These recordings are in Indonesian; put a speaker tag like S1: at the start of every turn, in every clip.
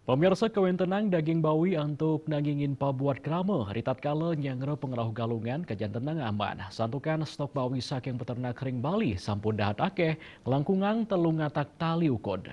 S1: Pemirsa kawin tenang daging bawi untuk nagingin pabuat krama. Ritat kala nyangre pengerah galungan kajan tenang aman. Santukan stok bawi saking peternak kering Bali sampun dahat akeh langkungan telung ngatak tali ukod.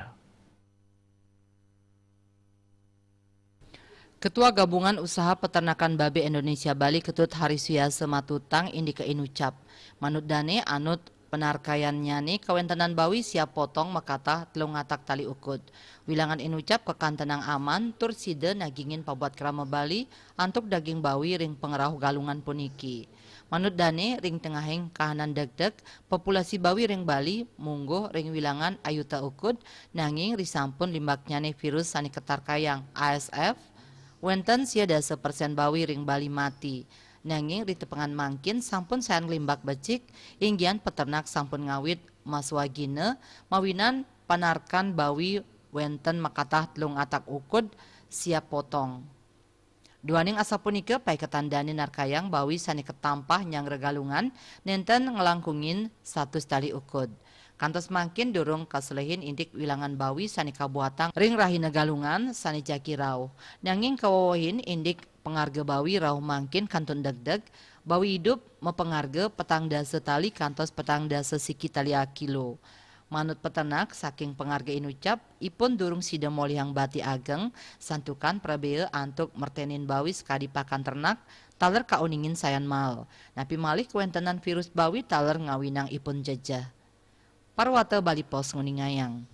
S2: Ketua Gabungan Usaha Peternakan Babi Indonesia Bali Ketut Hariswiasa Matutang indika inucap. Manut dane anut penarkayannya nih kawentenan bawi siap potong makata telung ngatak tali ukut. Wilangan inucap kekan tenang aman tur side nagingin pabuat krama Bali antuk daging bawi ring pengerahu galungan puniki. Manut dane ring tengahing kahanan degdeg populasi bawi ring Bali mungguh ring wilangan ayuta ukut nanging risampun limbaknya nih virus sani ketarkayang ASF. Wenten siada 1% bawi ring Bali mati. Nanging ritepengan mangkin sampun sayang limbak becik, inggian peternak sampun ngawit maswagine, mawinan panarkan bawi wenten makatah telung atak ukud siap potong. Duaning asa punika pai ketandani narkayang bawi sani ketampah nyang regalungan, nenten ngelangkungin 100 tali ukud. Kantos mangkin durung kaselehin indik wilangan bawi sani kabuatang ring rahina galungan sani jakirau. Nanging kawawahin indik pengarga bawi rauh mangkin kantun degdeg bawi hidup mepengarga petang dasa tali kantos petang dasa siki tali kilo. Manut peternak saking pengarga inucap ipun durung sida molihang bati ageng santukan prabea antuk mertenin bawi sekadi pakan ternak taler kauningin sayan mal. Napi malih kuentenan virus bawi taler ngawinang ipun jejah. Parwata Bali Pos nguningayang.